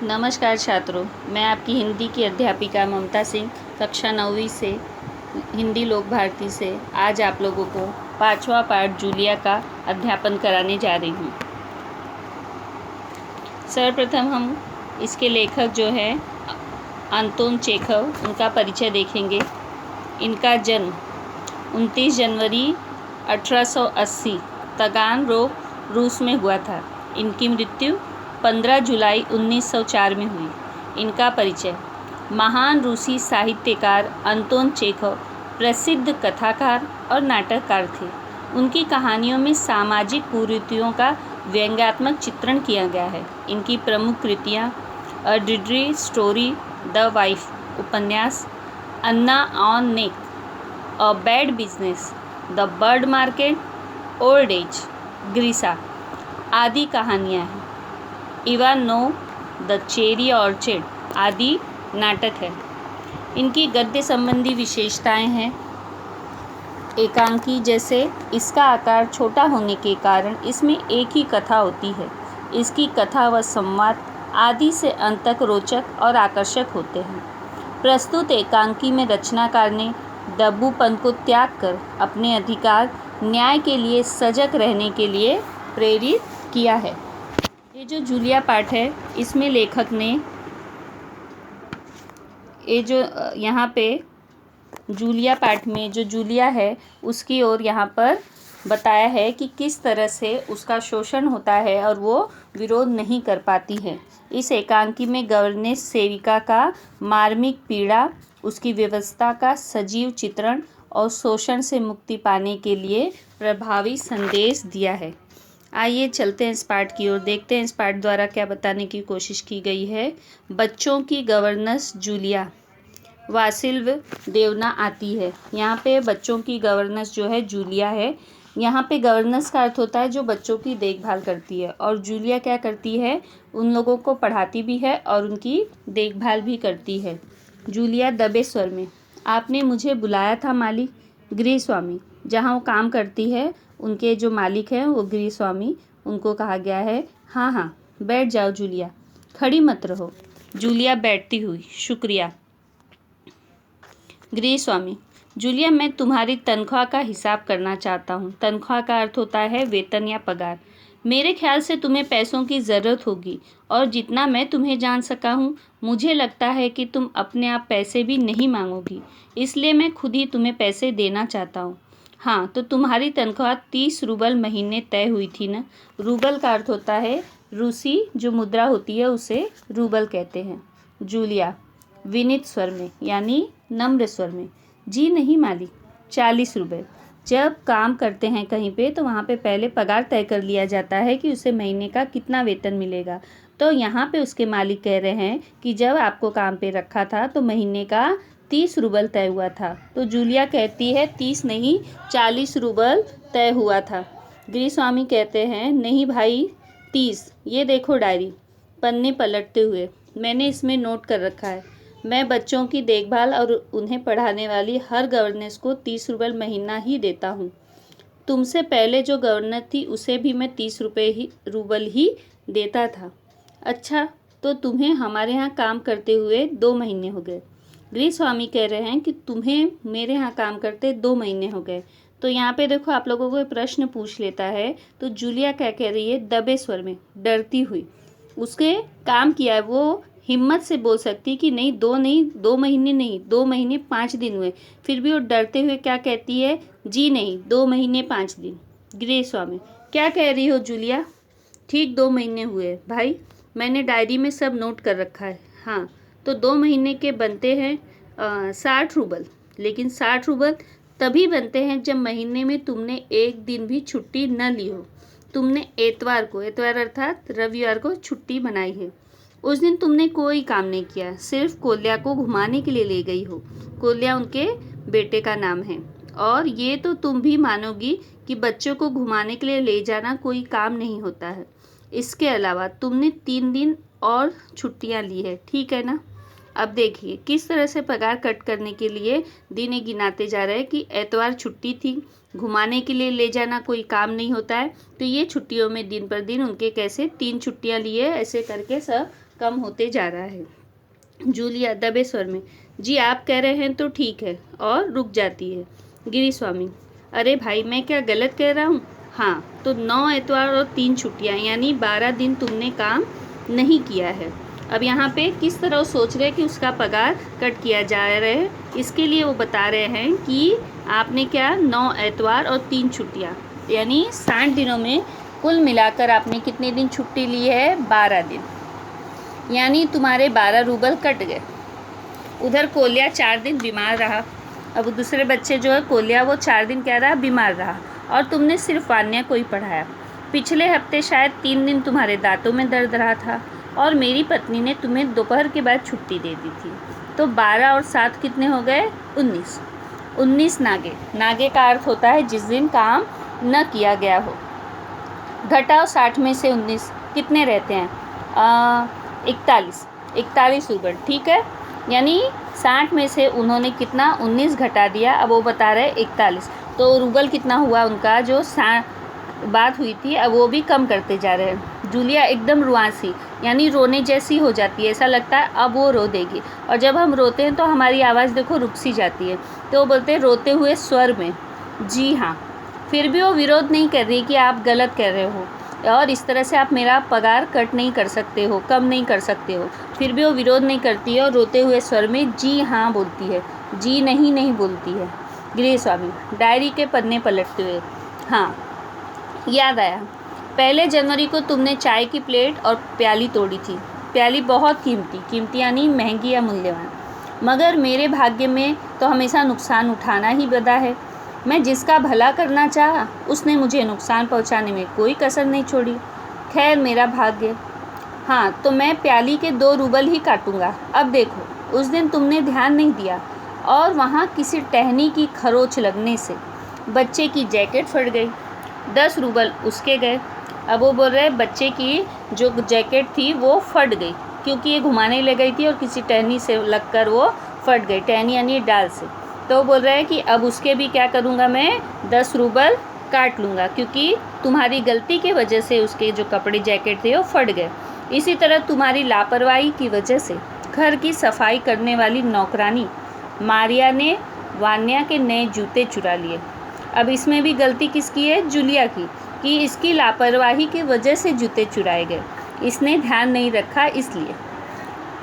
नमस्कार छात्रों, मैं आपकी हिंदी की अध्यापिका ममता सिंह कक्षा 9वीं से हिंदी लोक भारती से आज आप लोगों को 5वां पाठ जूलिया का अध्यापन कराने जा रही हूँ। सर्वप्रथम हम इसके लेखक जो है अंतोन चेखव, उनका परिचय देखेंगे। इनका जन्म 29 जनवरी 1880 तागानरोग रूस में हुआ था। इनकी मृत्यु 15 जुलाई 1904 में हुई। इनका परिचय। महान रूसी साहित्यकार अंतोन चेखव प्रसिद्ध कथाकार और नाटककार थे। उनकी कहानियों में सामाजिक कुरीतियों का व्यंग्यात्मक चित्रण किया गया है। इनकी प्रमुख कृतियाँ a dreary story, the wife उपन्यास, Anna on neck, a bad business, the bird market, old age, Grisha आदि कहानियाँ हैं। Ivanov, the cherry orchard आदि नाटक है। इनकी गद्य संबंधी विशेषताएं हैं एकांकी, जैसे इसका आकार छोटा होने के कारण इसमें एक ही कथा होती है। इसकी कथा व संवाद आदि से अंत तक रोचक और आकर्षक होते हैं। प्रस्तुत एकांकी में रचनाकार ने दब्बूपन को त्याग कर अपने अधिकार न्याय के लिए सजग रहने के लिए प्रेरित किया है। ये जो जूलिया पाठ है, इसमें लेखक ने ये जो यहाँ पे जूलिया पाठ में जो जूलिया है उसकी ओर यहाँ पर बताया है कि किस तरह से उसका शोषण होता है और वो विरोध नहीं कर पाती है। इस एकांकी में गवर्नेस सेविका का मार्मिक पीड़ा, उसकी व्यवस्था का सजीव चित्रण और शोषण से मुक्ति पाने के लिए प्रभावी संदेश दिया है। आइए चलते हैं इस पाठ की ओर, देखते हैं इस पाठ द्वारा क्या बताने की कोशिश की गई है। बच्चों की गवर्नेंस जूलिया। वासिल्व देवना आती है। यहाँ पे बच्चों की गवर्नेंस जो है जूलिया है। यहाँ पे गवर्नेंस का अर्थ होता है जो बच्चों की देखभाल करती है, और जूलिया क्या करती है, उन लोगों को पढ़ाती भी है और उनकी देखभाल भी करती है। जूलिया दबे स्वर में, आपने मुझे बुलाया था मालिक। गृहस्वामी, जहाँ वो काम करती है उनके जो मालिक हैं वो गृहस्वामी, उनको कहा गया है। हाँ हाँ, बैठ जाओ जूलिया, खड़ी मत रहो। जूलिया बैठती हुई, शुक्रिया। गृहस्वामी, जूलिया, मैं तुम्हारी तनख्वाह का हिसाब करना चाहता हूँ। तनख्वाह का अर्थ होता है वेतन या पगार। मेरे ख्याल से तुम्हें पैसों की ज़रूरत होगी, और जितना मैं तुम्हें जान सका हूँ, मुझे लगता है कि तुम अपने आप पैसे भी नहीं मांगोगी, इसलिए मैं खुद ही तुम्हें पैसे देना चाहता हूँ। हाँ, तो तुम्हारी तनख्वाह 30 रूबल महीने तय हुई थी ना। रूबल का अर्थ होता है रूसी जो मुद्रा होती है उसे रूबल कहते हैं। जूलिया विनीत स्वर में, यानी नम्र स्वर में, जी नहीं मालिक, 40 रुपये। जब काम करते हैं कहीं पे तो वहाँ पे पहले पगार तय कर लिया जाता है कि उसे महीने का कितना वेतन मिलेगा। तो यहाँ पे उसके मालिक कह रहे हैं कि जब आपको काम पे रखा था तो महीने का 30 रूबल तय हुआ था। तो जूलिया कहती है 30 नहीं, 40 रूबल तय हुआ था। गृहस्वामी कहते हैं नहीं भाई, 30। ये देखो डायरी, पन्ने पलटते हुए, मैंने इसमें नोट कर रखा है। मैं बच्चों की देखभाल और उन्हें पढ़ाने वाली हर गवर्नेंस को 30 रूबल महीना ही देता हूँ। तुमसे पहले जो गवर्नर थी उसे भी मैं 30 रूबल ही देता था। अच्छा, तो तुम्हें हमारे यहाँ काम करते हुए 2 महीने हो गए। गृहस्वामी कह रहे हैं कि तुम्हें मेरे यहाँ काम करते 2 महीने हो गए। तो यहाँ पे देखो, आप लोगों को प्रश्न पूछ लेता है। तो जूलिया क्या कह रही है, दबे स्वर में, डरती हुई। उसके काम किया है, वो हिम्मत से बोल सकती कि नहीं 2 महीने नहीं, 2 महीने 5 दिन हुए। फिर भी वो डरते हुए क्या कहती है, जी नहीं, 2 महीने 5 दिन। गृहस्वामी, क्या कह रही हो जूलिया, ठीक 2 महीने हुए भाई, मैंने डायरी में सब नोट कर रखा है। हाँ, तो 2 महीने के बनते हैं 60 रूबल। लेकिन 60 रूबल तभी बनते हैं जब महीने में तुमने एक दिन भी छुट्टी न ली हो। तुमने एतवार अर्थात रविवार को छुट्टी बनाई है। उस दिन तुमने कोई काम नहीं किया, सिर्फ कोल्या को घुमाने के लिए ले गई हो। कोल्या उनके बेटे का नाम है। और ये तो तुम भी मानोगी कि बच्चों को घुमाने के लिए ले जाना कोई काम नहीं होता है। इसके अलावा तुमने 3 दिन और छुट्टियां ली है, ठीक है ना। अब देखिए किस तरह से पगार कट करने के लिए दिन गिनाते जा रहे हैं कि एतवार छुट्टी थी, घुमाने के लिए ले जाना कोई काम नहीं होता है। तो ये छुट्टियों में दिन पर दिन उनके कैसे 3 छुट्टियाँ लिए, ऐसे करके सब कम होते जा रहा है। जूलिया दबे स्वर में, जी आप कह रहे हैं तो ठीक है, और रुक जाती है। गिरिस्वामी, अरे भाई मैं क्या गलत कह रहा हूँ? हाँ, तो 9 एतवार और 3 छुट्टियाँ यानी 12 दिन तुमने काम नहीं किया है। अब यहाँ पे किस तरह वो सोच रहे हैं कि उसका पगार कट किया जा रहा है, इसके लिए वो बता रहे हैं कि आपने क्या 9 एतवार और 3 छुट्टियाँ यानी 60 दिनों में कुल मिलाकर आपने कितने दिन छुट्टी ली है? 12 दिन, यानी तुम्हारे 12 रूबल कट गए। उधर कोल्या 4 दिन बीमार रहा। अब दूसरे बच्चे जो है कोल्या, वो 4 दिन क्या रहा? बीमार रहा। और तुमने सिर्फ वान्या को ही पढ़ाया। पिछले हफ्ते शायद 3 दिन तुम्हारे दांतों में दर्द रहा था और मेरी पत्नी ने तुम्हें दोपहर के बाद छुट्टी दे दी थी। तो 12 और 7 कितने हो गए? 19। 19 नागे। नागे का अर्थ होता है जिस दिन काम न किया गया हो। घटाओ 60 में से 19, कितने रहते हैं? 41 रूबल, ठीक है। यानी 60 में से उन्होंने कितना 19 घटा दिया। अब वो बता रहे 41, तो रूबल कितना हुआ उनका जो बात हुई थी, अब वो भी कम करते जा रहे हैं। जूलिया एकदम रुआसी यानी रोने जैसी हो जाती है, ऐसा लगता है अब वो रो देगी। और जब हम रोते हैं तो हमारी आवाज़ देखो रुक सी जाती है, तो वो बोलते हैं रोते हुए स्वर में, जी हाँ। फिर भी वो विरोध नहीं कर रही कि आप गलत कर रहे हो और इस तरह से आप मेरा पगार कट नहीं कर सकते हो, कम नहीं कर सकते हो। फिर भी वो विरोध नहीं करती है और रोते हुए स्वर में जी हाँ बोलती है, जी नहीं बोलती है। गृहस्वामी डायरी के पन्ने पलटते हुए, हाँ याद आया, 1 जनवरी को तुमने चाय की प्लेट और प्याली तोड़ी थी। प्याली बहुत कीमती यानी महंगी या मूल्यवान, मगर मेरे भाग्य में तो हमेशा नुकसान उठाना ही बदा है। मैं जिसका भला करना चाहा उसने मुझे नुकसान पहुंचाने में कोई कसर नहीं छोड़ी। खैर मेरा भाग्य। हाँ, तो मैं प्याली के 2 रूबल ही काटूंगा। अब देखो, उस दिन तुमने ध्यान नहीं दिया और वहाँ किसी टहनी की खरोच लगने से बच्चे की जैकेट फट गई। 10 रूबल उसके गए। अब वो बोल रहे बच्चे की जो जैकेट थी वो फट गई क्योंकि ये घुमाने ले गई थी और किसी टहनी से लगकर वो फट गई। टहनी यानी डाल से। तो बोल रहे हैं कि अब उसके भी क्या करूँगा मैं? 10 रूबल काट लूँगा क्योंकि तुम्हारी गलती की वजह से उसके जो कपड़े जैकेट थे वो फट गए। इसी तरह तुम्हारी लापरवाही की वजह से घर की सफाई करने वाली नौकरानी मारिया ने वान्या के नए जूते चुरा लिए। अब इसमें भी गलती किसकी है? जूलिया की, कि इसकी लापरवाही की वजह से जूते चुराए गए। इसने ध्यान नहीं रखा इसलिए।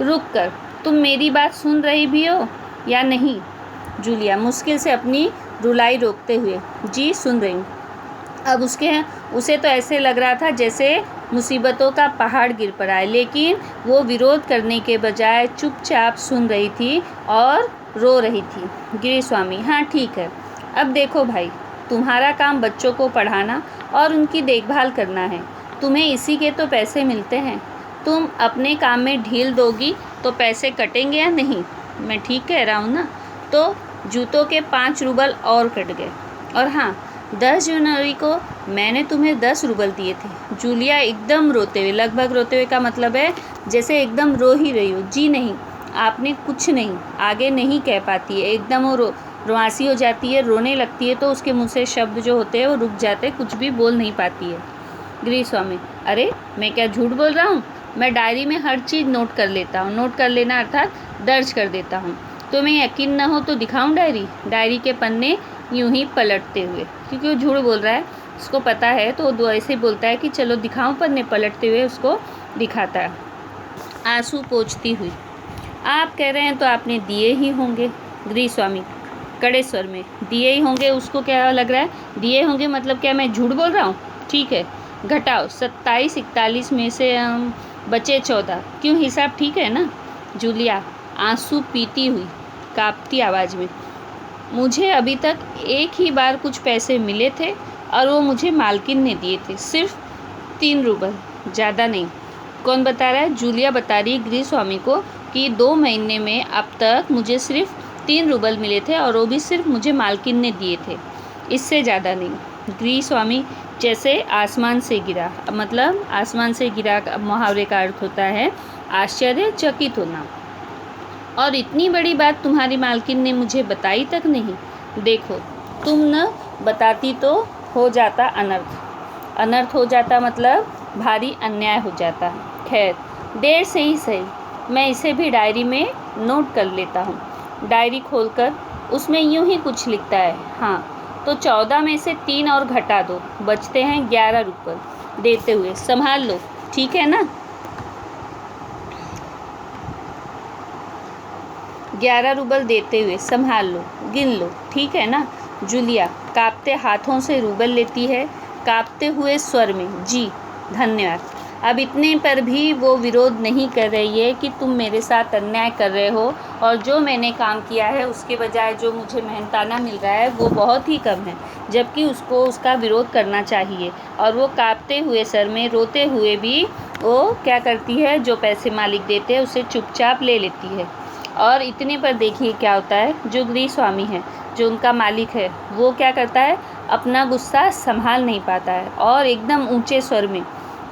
रुक कर, तुम मेरी बात सुन रही भी हो या नहीं? जूलिया मुश्किल से अपनी रुलाई रोकते हुए, जी सुन रही हूँ। अब उसे तो ऐसे लग रहा था जैसे मुसीबतों का पहाड़ गिर पड़ा है, लेकिन वो विरोध करने के बजाय चुपचाप सुन रही थी और रो रही थी। गिरिस्वामी, हाँ ठीक है। अब देखो भाई, तुम्हारा काम बच्चों को पढ़ाना और उनकी देखभाल करना है। तुम्हें इसी के तो पैसे मिलते हैं। तुम अपने काम में ढील दोगी तो पैसे कटेंगे या नहीं? मैं ठीक कह रहा हूँ ना? तो जूतों के 5 रूबल और कट गए। और हाँ, 10 जनवरी को मैंने तुम्हें 10 रूबल दिए थे। जूलिया एकदम रोते हुए, लगभग रोते हुए का मतलब है जैसे एकदम रो ही रही हो। जी नहीं, आपने कुछ नहीं, आगे नहीं कह पाती है। एकदम वो रुआसी हो जाती है, रोने लगती है, तो उसके मुँह से शब्द जो होते हैं वो रुक जाते हैं, कुछ भी बोल नहीं पाती है। गृहस्वामी, अरे मैं क्या झूठ बोल रहा हूँ? मैं डायरी में हर चीज़ नोट कर लेता हूँ। नोट कर लेना अर्थात दर्ज कर देता हूँ। तुम्हें यकीन न हो तो दिखाऊँ डायरी के पन्ने यूं ही पलटते हुए, क्योंकि वो झूठ बोल रहा है, उसको पता है, तो वो ऐसे बोलता है कि चलो दिखाऊँ। पन्ने पलटते हुए उसको दिखाता है। आंसू पोंछती हुई, आप कह रहे हैं तो आपने दिए ही होंगे। गृहस्वामी कड़े स्वर में, दिए ही होंगे, उसको क्या लग रहा है? दिए होंगे मतलब क्या मैं झूठ बोल रहा हूँ? ठीक है, घटाओ 27 41 में से बचे 14। क्यों, हिसाब ठीक है ना? जूलिया आंसू पीती हुई कांपती आवाज़ में, मुझे अभी तक एक ही बार कुछ पैसे मिले थे और वो मुझे मालकिन ने दिए थे, सिर्फ 3 रूबल, ज़्यादा नहीं। कौन बता रहा है? जूलिया बता रही है गृहस्वामी को कि 2 महीने में अब तक मुझे सिर्फ 3 रूबल मिले थे और वो भी सिर्फ मुझे मालकिन ने दिए थे, इससे ज़्यादा नहीं। गृहस्वामी जैसे आसमान से गिरा, मतलब आसमान से गिरा मुहावरे का अर्थ होता है आश्चर्यचकित होना। और इतनी बड़ी बात तुम्हारी मालकिन ने मुझे बताई तक नहीं। देखो, तुम न बताती तो हो जाता अनर्थ। अनर्थ हो जाता मतलब भारी अन्याय हो जाता। खैर, देर से ही सही, मैं इसे भी डायरी में नोट कर लेता हूँ। डायरी खोलकर उसमें यूं ही कुछ लिखता है। हाँ, तो 14 में से 3 और घटा दो, बचते हैं 11 रुपये। देते हुए, संभाल लो, ठीक है ना? 11 रूबल देते हुए, संभाल लो, गिन लो, ठीक है ना? जूलिया कांपते हाथों से रूबल लेती है, कांपते हुए स्वर में, जी धन्यवाद। अब इतने पर भी वो विरोध नहीं कर रही है कि तुम मेरे साथ अन्याय कर रहे हो और जो मैंने काम किया है उसके बजाय जो मुझे मेहनताना मिल रहा है वो बहुत ही कम है, जबकि उसको उसका विरोध करना चाहिए। और वो कांपते हुए सर में रोते हुए भी वो क्या करती है, जो पैसे मालिक देते हैं उसे चुपचाप ले लेती है। और इतने पर देखिए क्या होता है, जो गृह स्वामी है, जो उनका मालिक है, वो क्या करता है, अपना गुस्सा संभाल नहीं पाता है और एकदम ऊंचे स्वर में,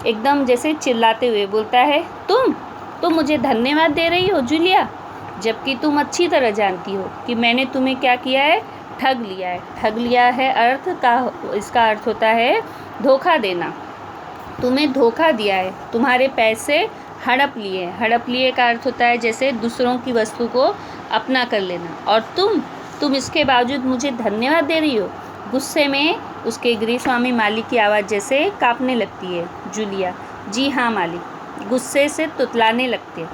एकदम जैसे चिल्लाते हुए बोलता है, तुम मुझे धन्यवाद दे रही हो जूलिया, जबकि तुम अच्छी तरह जानती हो कि मैंने तुम्हें क्या किया है, ठग लिया है। ठग लिया है अर्थ का, इसका अर्थ होता है धोखा देना। तुम्हें धोखा दिया है, तुम्हारे पैसे हड़प लिए। हड़प लिए का अर्थ होता है जैसे दूसरों की वस्तु को अपना कर लेना। और तुम इसके बावजूद मुझे धन्यवाद दे रही हो। गुस्से में उसके गृह स्वामी मालिक की आवाज़ जैसे कांपने लगती है। जूलिया, जी हाँ मालिक। गुस्से से तुतलाने लगते।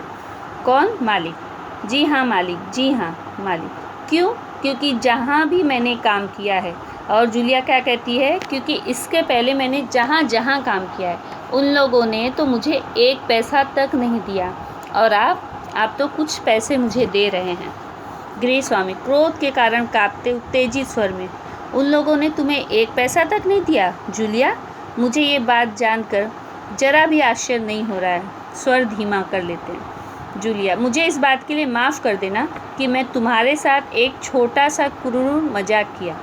कौन? मालिक। जी हाँ मालिक, जी हाँ मालिक। क्यों? क्योंकि जहाँ भी मैंने काम किया है, और जूलिया क्या कहती है, क्योंकि इसके पहले मैंने जहाँ जहाँ काम किया है उन लोगों ने तो मुझे 1 पैसा तक नहीं दिया, और आप तो कुछ पैसे मुझे दे रहे हैं। गृह स्वामी क्रोध के कारण कांपते उत्तेजित स्वर में, उन लोगों ने तुम्हें 1 पैसा तक नहीं दिया? जूलिया, मुझे ये बात जानकर जरा भी आश्चर्य नहीं हो रहा है। स्वर धीमा कर लेते हैं। जूलिया, मुझे इस बात के लिए माफ़ कर देना कि मैं तुम्हारे साथ एक छोटा सा क्रूर मजाक किया,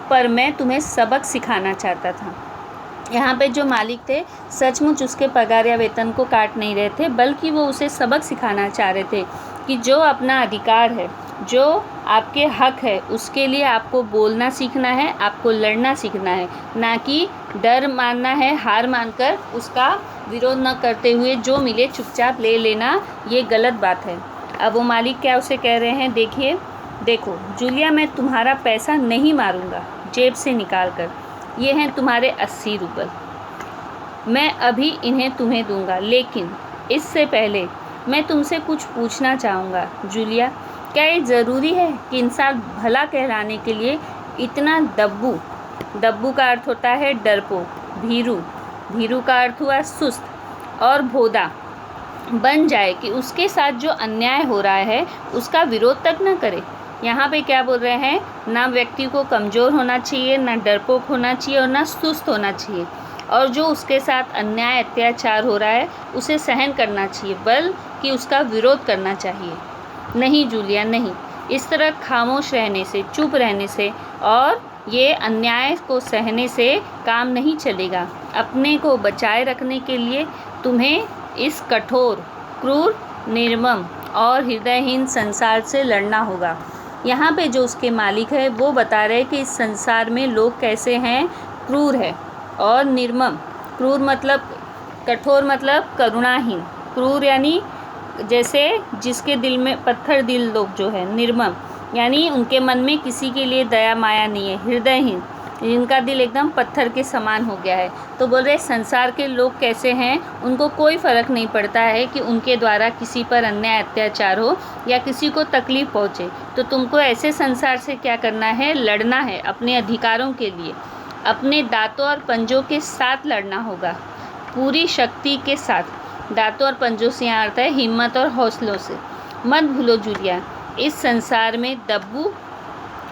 पर मैं तुम्हें सबक सिखाना चाहता था। यहाँ पे जो मालिक थे सचमुच उसके पगार या वेतन को काट नहीं रहे थे, बल्कि वो उसे सबक सिखाना चाह रहे थे कि जो अपना अधिकार है, जो आपके हक है, उसके लिए आपको बोलना सीखना है, आपको लड़ना सीखना है, ना कि डर मानना है, हार मानकर उसका विरोध न करते हुए जो मिले चुपचाप ले लेना, ये गलत बात है। अब वो मालिक क्या उसे कह रहे हैं, देखो जूलिया, मैं तुम्हारा पैसा नहीं मारूंगा जेब से निकाल कर। ये हैं तुम्हारे 80 रुपये, मैं अभी इन्हें तुम्हें दूंगा, लेकिन इससे पहले मैं तुमसे कुछ पूछना चाहूँगा। जूलिया, क्या ये ज़रूरी है कि इंसान भला कहलाने के लिए इतना दब्बू का अर्थ होता है डरपोक, भीरू का अर्थ हुआ सुस्त और भोदा बन जाए कि उसके साथ जो अन्याय हो रहा है उसका विरोध तक न करे। यहाँ पे क्या बोल रहे हैं, ना व्यक्ति को कमज़ोर होना चाहिए, ना डरपोक होना चाहिए और ना सुस्त होना चाहिए, और जो उसके साथ अन्याय अत्याचार हो रहा है उसे सहन करना चाहिए, बल्कि उसका विरोध करना चाहिए। नहीं जूलिया, नहीं, इस तरह खामोश रहने से, चुप रहने से और ये अन्याय को सहने से काम नहीं चलेगा। अपने को बचाए रखने के लिए तुम्हें इस कठोर, क्रूर, निर्मम और हृदयहीन संसार से लड़ना होगा। यहाँ पे जो उसके मालिक है वो बता रहे हैं कि इस संसार में लोग कैसे हैं, क्रूर है और निर्मम। क्रूर मतलब, कठोर मतलब करुणाहीन, क्रूर यानी जैसे जिसके दिल में पत्थर दिल लोग जो है, निर्मम यानी उनके मन में किसी के लिए दया माया नहीं है, हृदयहीन जिनका दिल एकदम पत्थर के समान हो गया है। तो बोल रहे संसार के लोग कैसे हैं, उनको कोई फ़र्क नहीं पड़ता है कि उनके द्वारा किसी पर अन्याय अत्याचार हो या किसी को तकलीफ़ पहुँचे। तो तुमको ऐसे संसार से क्या करना है, लड़ना है अपने अधिकारों के लिए, अपने दांतों और पंजों के साथ लड़ना होगा, पूरी शक्ति के साथ। दांतों और पंजों से यहाँ अर्थ है हिम्मत और हौसलों से। मत भूलो जूलिया, इस संसार में दब्बू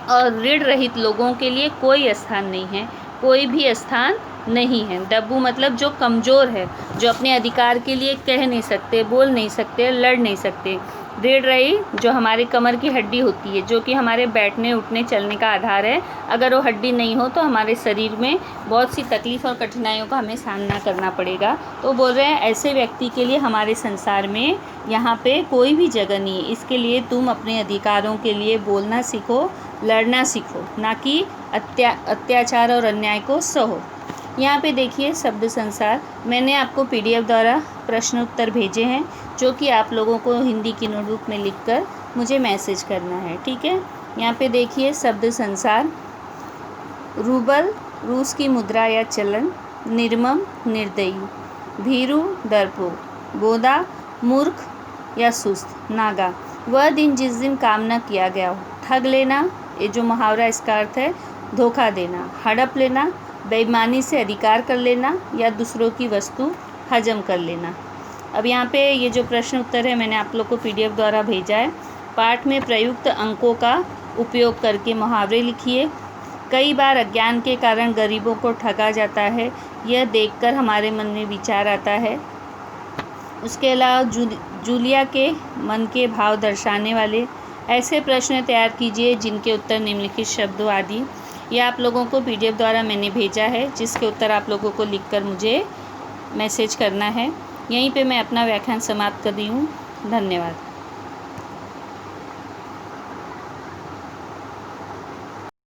और ऋण रहित लोगों के लिए कोई स्थान नहीं है, कोई भी स्थान नहीं है। दब्बू मतलब जो कमज़ोर है, जो अपने अधिकार के लिए कह नहीं सकते, बोल नहीं सकते, लड़ नहीं सकते। ऋण रहित जो हमारी कमर की हड्डी होती है, जो कि हमारे बैठने उठने चलने का आधार है, अगर वो हड्डी नहीं हो तो हमारे शरीर में बहुत सी तकलीफ़ और कठिनाइयों का हमें सामना करना पड़ेगा। तो बोल रहे हैं ऐसे व्यक्ति के लिए हमारे संसार में यहाँ पे कोई भी जगह नहीं है। इसके लिए तुम अपने अधिकारों के लिए बोलना सीखो, लड़ना सीखो, ना कि अत्याचार और अन्याय को सहो। यहाँ पे देखिए शब्द संसार, मैंने आपको PDF द्वारा प्रश्न उत्तर भेजे हैं जो कि आप लोगों को हिंदी की नोटबुक में लिखकर मुझे मैसेज करना है, ठीक है। यहाँ पे देखिए शब्द संसार, रूबल रूस की मुद्रा या चलन, निर्मम निर्दयी, भीरू डरपोक, गोदा मूर्ख या सुस्त, नागा वह दिन जिस दिन काम न किया गया हो, ठग लेना, ये जो मुहावरा इसका अर्थ है धोखा देना, हड़प लेना, बेईमानी से अधिकार कर लेना या दूसरों की वस्तु हजम कर लेना। अब यहाँ पे ये जो प्रश्न उत्तर है मैंने आप लोग को PDF द्वारा भेजा है। पाठ में प्रयुक्त अंकों का उपयोग करके मुहावरे लिखिए। कई बार अज्ञान के कारण गरीबों को ठगा जाता है, यह देखकर हमारे मन में विचार आता है। उसके अलावा जूलिया के मन के भाव दर्शाने वाले ऐसे प्रश्न तैयार कीजिए जिनके उत्तर निम्नलिखित शब्दों आदि। यह आप लोगों को PDF द्वारा मैंने भेजा है, जिसके उत्तर आप लोगों को लिखकर मुझे मैसेज करना है। यहीं पे मैं अपना व्याख्यान समाप्त कर रही हूँ। धन्यवाद।